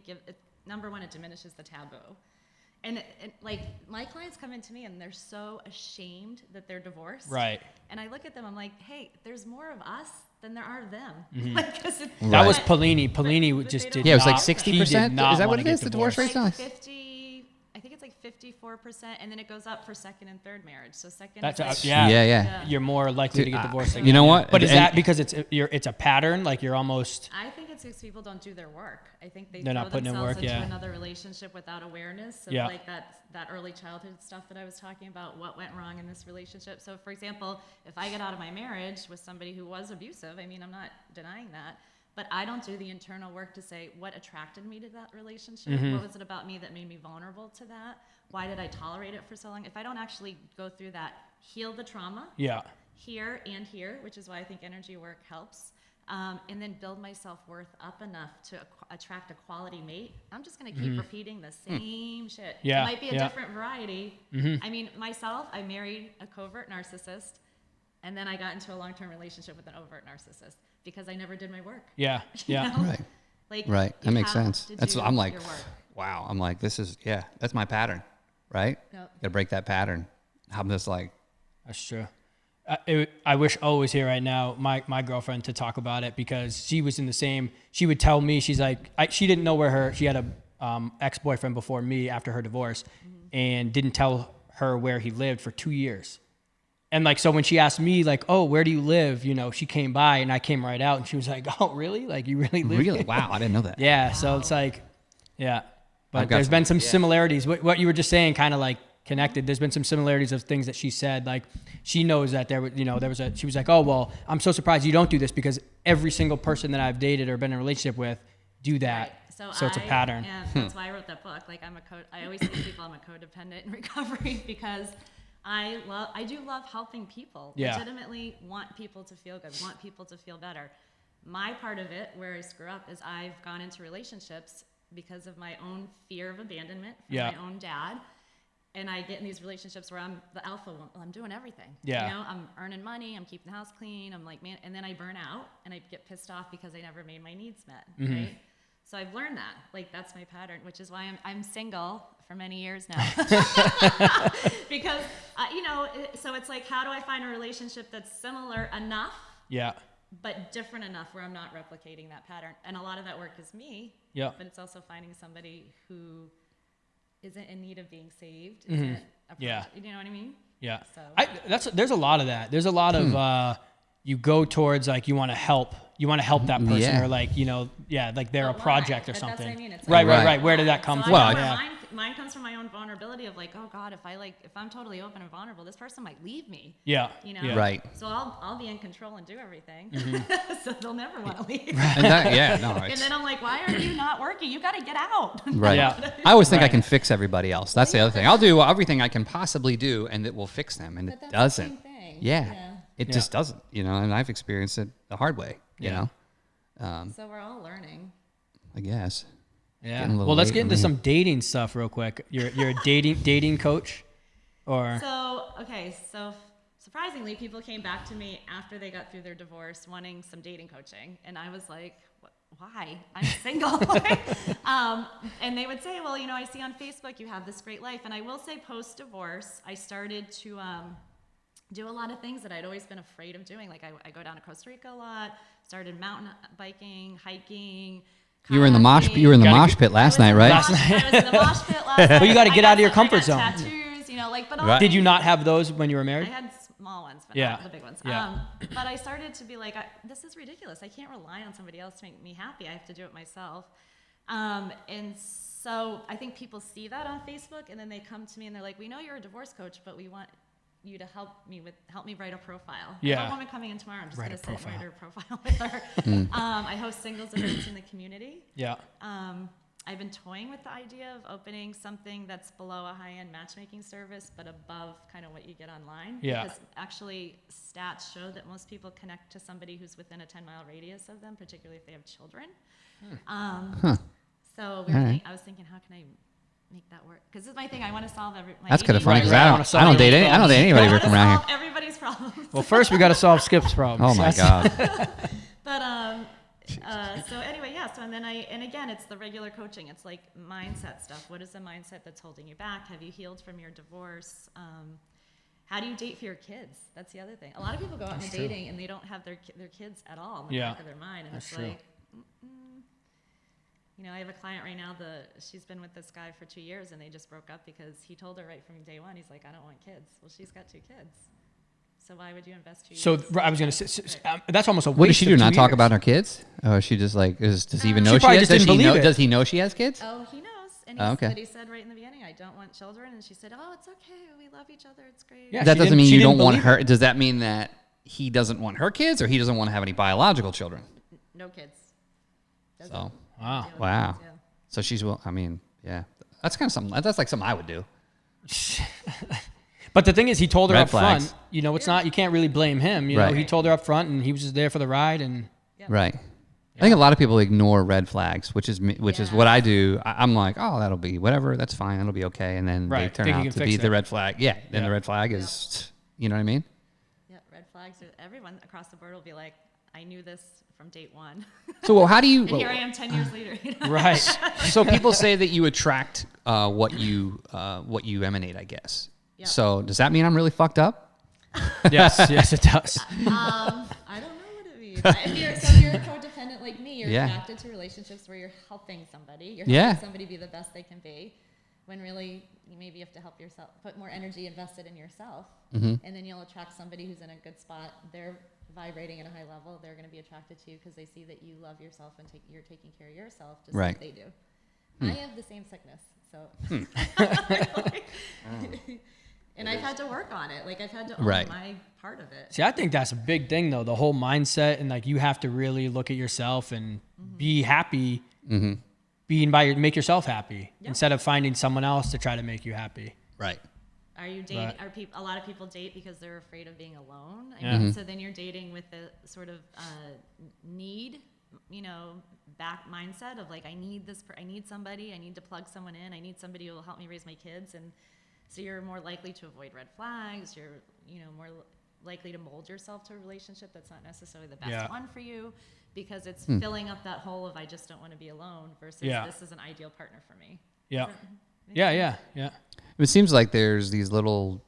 number one, it diminishes the taboo. And like my clients come into me and they're so ashamed that they're divorced. Right. And I look at them, I'm like, hey, there's more of us than there are of them. That was But- Palini. Palini but just they did don't- Yeah, it was like not- 60%. he did not Is that what wanna it get is? The divorce divorced. rate? like Nice. 50, I think it's like 54%, and then it goes up for second and third marriage. So second, That's is like, Yeah. You're more likely to get divorced. You know what? But is And- that because it's a pattern? Like you're almost I think it's because people don't do their work. I think they They're throw not putting in themselves work, into yeah. another relationship without awareness of Yeah. like that early childhood stuff that I was talking about, what went wrong in this relationship. So for example, if I get out of my marriage with somebody who was abusive, I mean, I'm not denying that, but I don't do the internal work to say what attracted me to that relationship. Mm-hmm. What was it about me that made me vulnerable to that? Why did I tolerate it for so long? If I don't actually go through that, heal the trauma, yeah. here and here, which is why I think energy work helps, and then build my self-worth up enough to attract a quality mate, I'm just going to keep repeating the same shit. Yeah, It might be a yeah. different variety. I mean, myself, I married a covert narcissist, and then I got into a long-term relationship with an overt narcissist because I never did my work. Yeah. you Yeah. know? Right. Like, Right. That you makes have sense. to That's do what I'm like. your work. Wow. I'm like, that's my pattern, right? Yep. Got to break that pattern. I'm just like, That's true. I wish O was here right now, my girlfriend, to talk about it because she was in the same. She would tell me, she's like, she didn't know where she had a ex-boyfriend before me after her divorce, and didn't tell her where he lived for 2 years. And like, so when she asked me like, oh, where do you live? She came by and I came right out and she was like, oh, really? Like you really live really? here? Wow. I didn't know that. Yeah. So it's like, yeah. But I've got there's been some yeah. similarities. What you were just saying kind of like connected. There's been some similarities of things that she said. Like she knows that she was like, oh, well, I'm so surprised you don't do this because every single person that I've dated or been in a relationship with do that. Right. So it's a pattern. And that's why I wrote that book. Like I always tell people I'm a codependent in recovery because I do love helping people. Yeah. Legitimately want people to feel good, want people to feel better. My part of it, where I screw up, is I've gone into relationships because of my own fear of abandonment from Yeah. my own dad. And I get in these relationships where I'm the alpha one. Well, I'm doing everything. Yeah. You know, I'm earning money. I'm keeping the house clean. I'm like, man, and then I burn out and I get pissed off because I never made my needs met. Mm-hmm. Right. So I've learned that. Like, that's my pattern, which is why I'm single for many years now. Because, you know, so it's like, how do I find a relationship that's similar enough, Yeah. but different enough where I'm not replicating that pattern? And a lot of that work is me. Yeah. But it's also finding somebody who isn't in need of being saved. Mm-hmm. Isn't Yeah. You know what I mean? Yeah. So There's a lot of that. There's a lot of you go towards like you want to help that person Yeah. or like, you know, like they're a But why? project or That's something. what I mean. It's Right, like, right. Where did that come So from? Well, I know Yeah. mine comes from my own vulnerability of like, oh God, if I'm totally open and vulnerable, this person might leave me. Yeah. You know? Yeah. Right. So I'll be in control and do everything. Mm-hmm. So they'll never want to leave. And that, yeah, no, And it's, then I'm like, why are you not working? You got to get out. right. Yeah. I always think I Right. can fix everybody else. That's the other thing. I'll do everything I can possibly do, and it will fix them, and But it that's the doesn't. same thing. Yeah. Yeah. It Yeah. just doesn't, you know, and I've experienced it the hard way, you Yeah. know, So we're all learning. I guess. Yeah. Getting a little Well, let's late get in into here. some dating stuff real quick. You're a dating coach, or So surprisingly, people came back to me after they got through their divorce wanting some dating coaching. And I was like, why? I'm single. And they would say, well, you know, I see on Facebook you have this great life. And I will say post-divorce, I started to do a lot of things that I'd always been afraid of doing. Like I go down to Costa Rica a lot, started mountain biking, hiking. You were in the mosh pit last night, right? I was in the mosh pit last night. Well, you gotta I get got out of your some- comfort I got zone. Tattoos, you know, like, but all Right. did you not have those when you were I married? had small ones, but Yeah. not the big ones. Yeah. But I started to be like, this is ridiculous. I can't rely on somebody else to make me happy. I have to do it myself. And so I think people see that on Facebook, and then they come to me and they're like, we know you're a divorce coach, but we want you to help me write a profile. I Yeah. have a woman coming in tomorrow. I'm just Write going a to sit and write profile. her profile with her. I host singles events in the community. Yeah. I've been toying with the idea of opening something that's below a high-end matchmaking service, but above kind of what you get online. Yeah. Because actually, stats show that most people connect to somebody who's within a 10-mile radius of them, particularly if they have children. So I was thinking, how can I make that work? Because this is my thing. I want to solve my That's kind of ADD funny because Right, I right. don't date anybody I want from to around solve here. everybody's problems. Well, first we got to solve Skip's problem. Oh my God. But so anyway, yeah. So and again, it's the regular coaching. It's like mindset stuff. What is the mindset that's holding you back? Have you healed from your divorce? How do you date for your kids? That's the other thing. A lot of people go out into dating and they don't have their kids at all in the Yeah. back of their mind, and That's it's true. like, you know, I have a client right now. She's been with this guy for 2 years, and they just broke up because he told her right from day one. He's like, I don't want kids. Well, she's got 2 kids. So why would you invest 2 years? So I was gonna say that's almost a waste. What does she do? of Not 2 talk years. about her kids? Or she just like does he even know She she probably has? just didn't believe it. Does he know she has kids? Oh, he knows. And Oh, okay. but he said right in the beginning, I don't want children. And she said, oh, it's okay. We love each other. It's great. Yeah. That she doesn't didn't- mean she you didn't don't want believe her. Does that mean that he doesn't want her kids, or he doesn't want to have any biological children? No kids. Doesn't So Wow. deal with wow. kids, yeah. So she's well. I mean, yeah, that's kind of something. That's like something I would do. But the thing is, he told her Red up flags. front. You know, it's not. You can't really blame him. You know, Right. he told her up front, and he was just there for the ride. And Yep. Right. I think a lot of people ignore red flags, which is Yeah. what I do. I'm like, oh, that'll be whatever. That's fine. That'll be okay. And then Right. they turn Think you out can to fix be it. the red flag. Yeah. Then Yeah. the red flag is, you know what I mean? Yeah, red flags. Everyone across the board will be like, I knew this from date one. So well, how do you? And here I am 10 years later. You know? right. So people say that you attract what you emanate, I guess. Yeah. So does that mean I'm really fucked up? Yes, it does. I don't know what it means. If you're codependent like me, you're Yeah. attracted to relationships where you're helping somebody. You're Yeah. helping somebody be the best they can be. When really, you have to help yourself, put more energy invested in yourself. Mm-hmm. And then you'll attract somebody who's in a good spot. They're vibrating at a high level. They're going to be attracted to you because they see that you love yourself and you're taking care of yourself just Right. like they do. I have the same sickness, so. And I've had to work on it. Like, I've had to own Right. my part of it. See, I think that's a big thing, though. The whole mindset, and like you have to really look at yourself and be happy. Mm-hmm. Make yourself happy instead of finding someone else to try to make you happy. Right. Are you dating? Right. Are people? A lot of people date because they're afraid of being alone. I Yeah. mean, so then you're dating with the sort of need, back mindset of like, I need this. I need somebody. I need to plug someone in. I need somebody who will help me raise my kids. And so you're more likely to avoid red flags. You're, more likely to mold yourself to a relationship that's not necessarily the best one for you, because it's filling up that hole of I just don't want to be alone versus this is an ideal partner for me. Yeah. Yeah. It seems like there's these little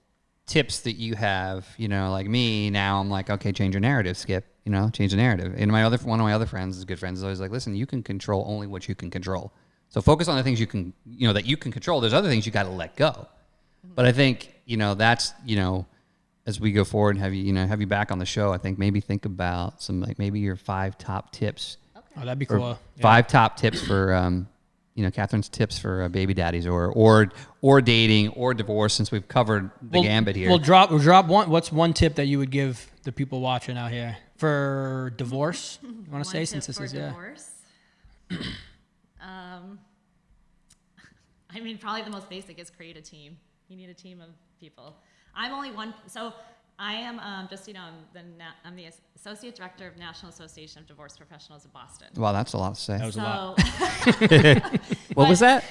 tips that you have, like me now. I'm like, okay, change your narrative, Skip. Change the narrative. And one of my other friends, good friends, is always like, listen, you can control only what you can control. So focus on the things you can, that you can control. There's other things you got to let go. But I think, that's, as we go forward and have you back on the show, I think maybe think about some, like maybe your 5 top tips. Okay. Oh, that'd be cool. 5 top tips for, Catherine's tips for baby daddies or dating or divorce, since we've covered the gambit here. We'll drop one. What's one tip that you would give the people watching out here for divorce? You want to say, since this is divorce? I mean, probably the most basic is create a team. You need a team of people. I'm only one, so I am I'm the Associate Director of National Association of Divorce Professionals of Boston. Wow, that's a lot to say. That was a lot. What was that?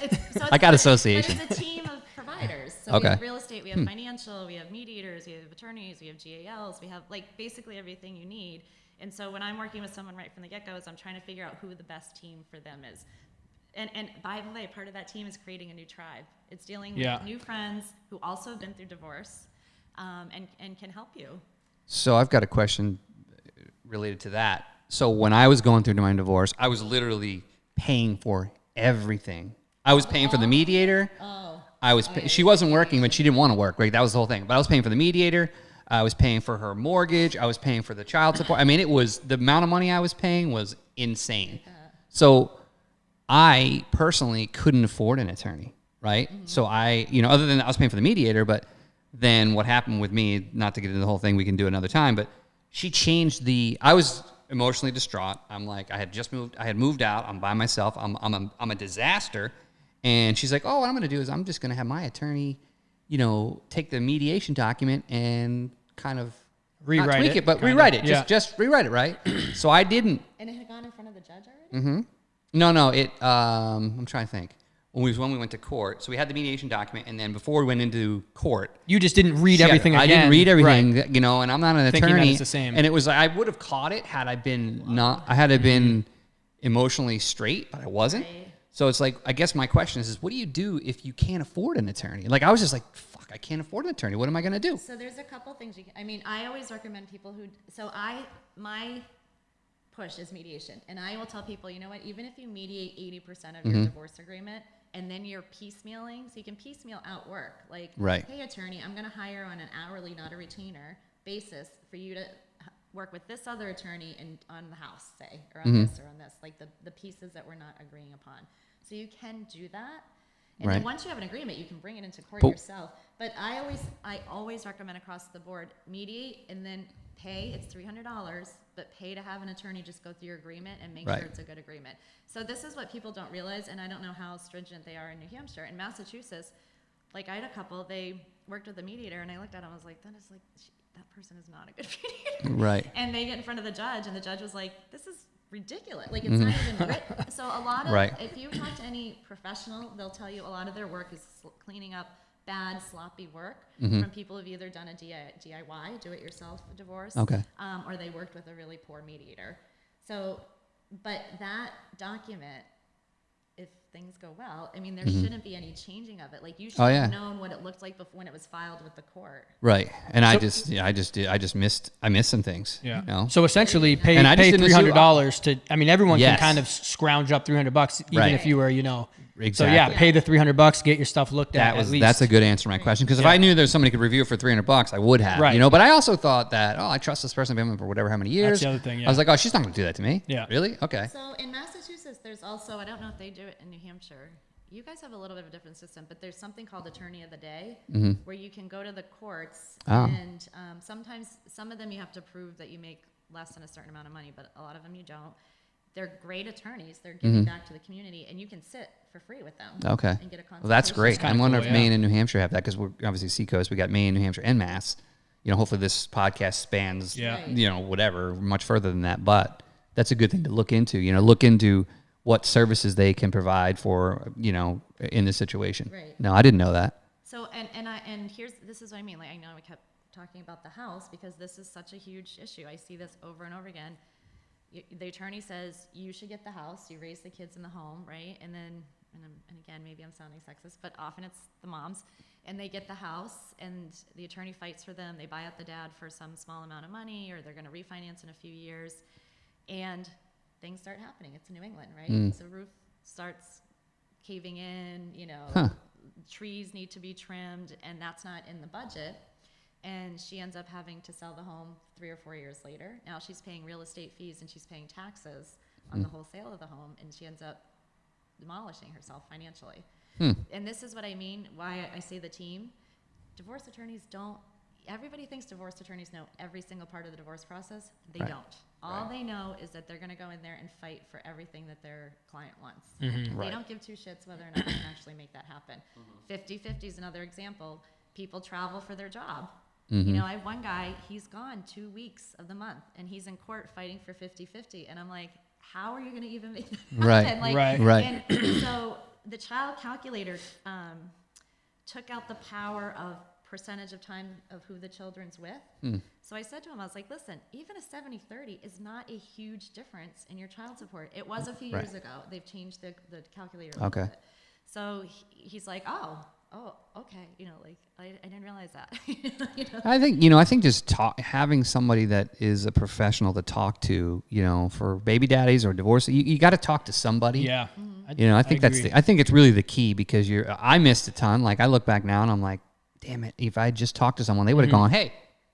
I got association. But it's a team of providers. So Okay. we have real estate, we have financial, we have mediators, we have attorneys, we have GALs, we have like basically everything you need. And so when I'm working with someone right from the get-go, is I'm trying to figure out who the best team for them is. And by the way, part of that team is creating a new tribe. It's dealing with new friends who also have been through divorce, and can help you. So I've got a question related to that. So when I was going through my divorce, I was literally paying for everything. I was paying for the mediator. She wasn't working, but she didn't want to work. Right, that was the whole thing. But I was paying for the mediator. I was paying for her mortgage. I was paying for the child support. I mean, it was the amount of money I was paying was insane. So I personally couldn't afford an attorney, right? Mm-hmm. So other than I was paying for the mediator, but then what happened with me, not to get into the whole thing, we can do another time, but she changed I was emotionally distraught. I'm like, I had moved out. I'm by myself. I'm a disaster. And she's like, oh, what I'm going to do is I'm just going to have my attorney, take the mediation document and kind of Rewrite not tweak it, it, but kinda. rewrite it. Yeah. Just rewrite it, right? So I didn't. And it had gone in front of the judge already? Mm-hmm. No, I'm trying to think. When we went to court, so we had the mediation document, and then before we went into court, You just didn't read everything again. I didn't read everything, Right. and I'm not an Thinking that attorney. it's the same. And it was I would have caught it had I been emotionally straight, but I wasn't. Right. So it's like, I guess my question is what do you do if you can't afford an attorney? Like, I was just like, fuck, I can't afford an attorney. What am I going to do? So there's a couple things I always recommend people my push is mediation. And I will tell people, you know what, even if you mediate 80% of your divorce agreement and then you're piecemealing, so you can piecemeal out work. Like, Right. Hey, attorney, I'm going to hire on an hourly, not a retainer basis for you to work with this other attorney and on the house, say, or on this or on this, like the pieces that we're not agreeing upon. So you can do that. And Right. then once you have an agreement, you can bring it into court But- yourself. But I always recommend across the board, mediate and then pay. It's $300, but pay to have an attorney just go through your agreement and make Right. sure it's a good agreement. So this is what people don't realize, and I don't know how stringent they are in New Hampshire. In Massachusetts, like I had a couple, they worked with a mediator, and I looked at them, I was like, that person is not a good mediator. Right. And they get in front of the judge, and the judge was like, this is ridiculous. Like, it's not even written. So a lot of, Right. if you talk to any professional, they'll tell you a lot of their work is cleaning up bad, sloppy work from people who've either done a DIY, do-it-yourself divorce, Okay. or they worked with a really poor mediator. So, but that document, if things go well, I mean, there shouldn't be any changing of it. Like, you should have known what it looked like before when it was filed with the court. Right. And I missed some things. Yeah. You know? So essentially, pay And I just didn't assume- $300 to. I mean, everyone Yes. can kind of scrounge up $300, even Right. if you were, Exactly. So yeah, pay the $300, get your stuff looked at. At least. That's a good answer to my question, because if I knew there's somebody could review it for $300, I would have. Right. But I also thought that I trust this person, I've been with them for how many years. That's the other thing, yeah. I was like, oh, she's not going to do that to me. Yeah. Really? Okay. So in Massachusetts, there's also, I don't know if they do it in New Hampshire. You guys have a little bit of a different system, but there's something called Attorney of the Day, where you can go to the courts, and sometimes some of them you have to prove that you make less than a certain amount of money, but a lot of them you don't. they're great attorneys. They're giving back to the community, and you can sit for free with them. Okay. And get a consultation. Well, that's great. I kinda wonder cool, if yeah. Maine and New Hampshire have that, because we're obviously Seacoast. We got Maine, New Hampshire, and Mass. You know, hopefully this podcast spans, Yeah. you know, whatever, much further than that. But that's a good thing to look into. You know, look into what services they can provide for, you know, in this situation. Right. No, I didn't know that. So, this is what I mean. Like, I know I kept talking about the house because this is such a huge issue. I see this over and over again. The attorney says you should get the house. You raise the kids in the home, right? And then, and again, maybe I'm sounding sexist, but often it's the moms, and they get the house, and the attorney fights for them. They buy out the dad for some small amount of money, or they're going to refinance in a few years, and things start happening. It's New England, right? So roof starts caving in. You know, trees need to be trimmed, and that's not in the budget. And she ends up having to sell the home 3 or 4 years later. Now she's paying real estate fees and she's paying taxes on the whole sale of the home, and she ends up demolishing herself financially. And this is what I mean, why I say the team. Divorce attorneys don't, everybody thinks divorce attorneys know every single part of the divorce process. They Right. don't. All they know is that they're going to go in there and fight for everything that their client wants. Right. They don't give two shits whether or not they can actually make that happen. 50-50 is another example. People travel for their job. You know, I have one guy, he's gone 2 weeks of the month, and he's in court fighting for 50-50. And I'm like, how are you going to even make that Right, happen? Like, right. And so the child calculator took out the power of percentage of time of who the children's with. So I said to him, I was like, listen, even a 70-30 is not a huge difference in your child support. It was a few years ago. They've changed the calculator a little Okay. bit. So he's like, oh, okay. You know, like, I didn't realize that. You know? I think just having somebody that is a professional to talk to, you know, for baby daddies or divorce, you got to talk to somebody. Yeah. You know, I think agree. I think it's really the key, because I missed a ton. Like, I look back now and I'm like, damn it, if I had just talked to someone, they would have gone, hey,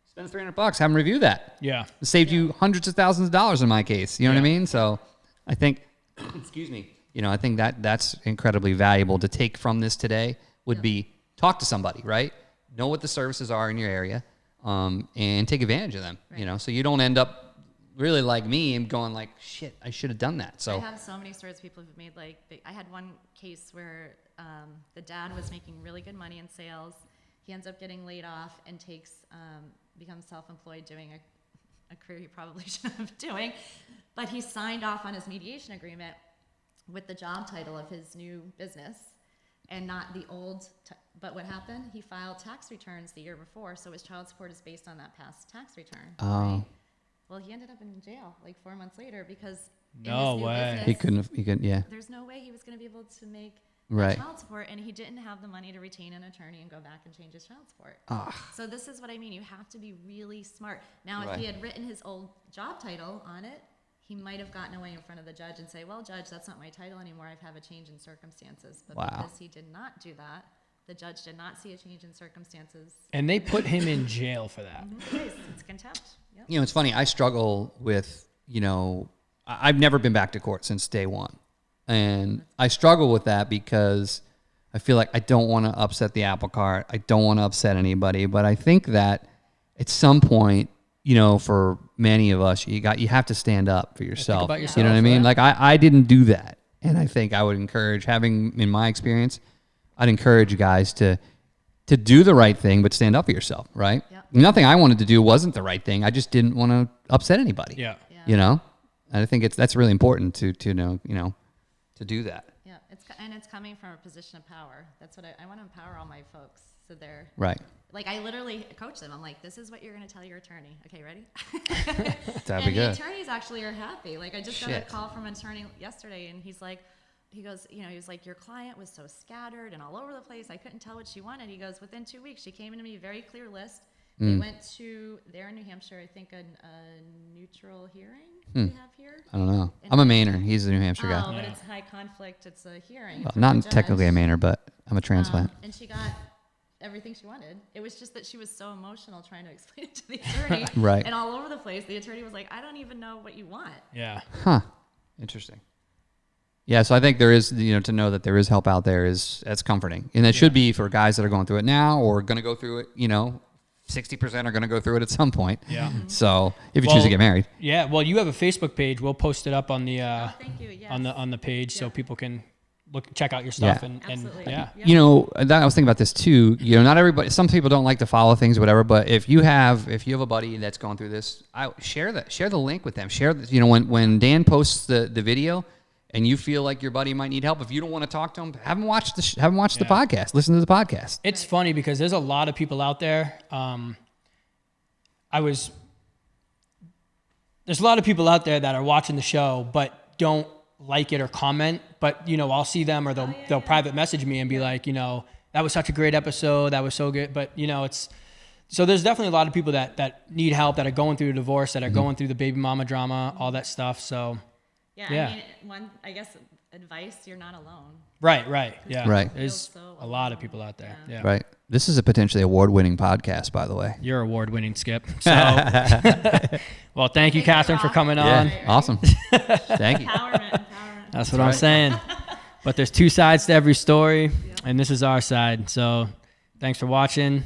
spend $300, have them review that. Yeah. It saved you hundreds of thousands of dollars in my case. You know what I Yeah. mean? So I think, excuse me, you know, I think that's incredibly valuable to take from this today would be talk to somebody, right? Know what the services are in your area, and take advantage of them, you know, so you don't end up really like me and going like, shit, I should have done that. So I have so many stories people have made. Like, I had one case where the dad was making really good money in sales. He ends up getting laid off and becomes self-employed, doing a career he probably shouldn't have been doing. But he signed off on his mediation agreement with the job title of his new business and not the old. But what happened? He filed tax returns the year before, so his child support is based on that past tax return. Oh. Right? Well, he ended up in jail like 4 months later because in No his new way. business, he couldn't, yeah. there's no way he was going to be able to make Right. child support, and he didn't have the money to retain an attorney and go back and change his child support. So this is what I mean. You have to be really smart. Now, if he Right. had written his old job title on it, he might have gotten away in front of the judge and say, well, judge, that's not my title anymore. I have a change in circumstances. But Wow. because he did not do that, the judge did not see a change in circumstances. And they put him in jail for that. It's contempt. Yep. You know, it's funny. I struggle with, you know, I've never been back to court since day one. And I struggle with that because I feel like I don't want to upset the apple cart. I don't want to upset anybody. But I think that at some point, you know, for many of us, you have to stand up for yourself. about You yourself, know what I mean? right? Like I didn't do that. And I think I would encourage, having in my experience, I'd encourage you guys to do the right thing, but stand up for yourself, right? Yep. Nothing I wanted to do wasn't the right thing. I just didn't want to upset anybody. Yeah. Yeah. You know? And I think that's really important to know, you know, to do that. Yeah, it's coming from a position of power. That's what I want to empower all my folks. So they're Right. like, I literally coach them. I'm like, this is what you're going to tell your attorney. Okay, ready? That'd And be the good. attorneys actually are happy. Like, I just got a Shit. call from an attorney yesterday, and he goes, you know, he was like, your client was so scattered and all over the place. I couldn't tell what she wanted. He goes, within 2 weeks, she came into me, very clear list. They went to, there in New Hampshire, I think a neutral hearing we have here. I don't know. I'm a Mainer. He's a New Hampshire Oh, guy. but it's high conflict. It's a hearing. Well, for not the judge. technically a Mainer, but I'm a transplant. And she got everything she wanted. It was just that she was so emotional trying to explain it to the attorney. Right. And all over the place, the attorney was like, I don't even know what you want. Yeah. Huh. Interesting. Yeah, so I think there is, you know, to know that there is help out there that's comforting. And it should be for guys that are going through it now or going to go through it, you know, 60% are going to go through it at some point. Yeah. So if you choose to get married. Yeah. Well, you have a Facebook page. We'll post it up on the Thank you. Yes. on the page so people can check out your stuff Yeah. and Absolutely. yeah. Yep. You know, I was thinking about this too. You know, not everybody. Some people don't like to follow things, or whatever. But if you have a buddy that's going through this, share the link with them. You know, when Dan posts the video, and you feel like your buddy might need help, if you don't want to talk to him, have him watch the podcast. Listen to the podcast. It's funny because there's a lot of people out there. There's a lot of people out there that are watching the show but don't like it or comment. But you know, I'll see them or they'll private message me and be like, you know, that was such a great episode. That was so good. But you know, so there's definitely a lot of people that need help, that are going through a divorce, that are going through the baby mama drama, all that stuff. So. Yeah. I mean, I guess advice, you're not alone. Right. Yeah. Right. There's so a lot of people out there. Yeah. Right. This is a potentially award-winning podcast, by the way. You're award-winning, Skip. So, well, thank you, Catherine, for coming on. Yeah. Awesome. Thank you. Empowerment. That's what I'm saying. But there's two sides to every story, and this is our side. So, thanks for watching.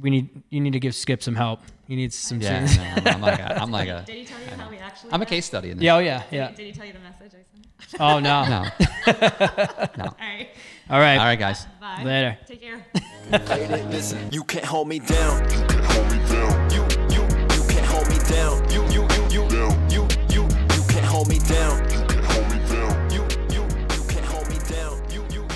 You need to give Skip some help. He needs some. Yeah. I'm like a. Did he tell you how we actually? I'm a case study in this. Yeah. Oh yeah. Yeah. Did he tell you the message I sent? Oh no. No. No. All right. All right. All right, guys. Bye. Later. Take care. Listen, you can't hold me down. You can't hold me down. You can't hold me down.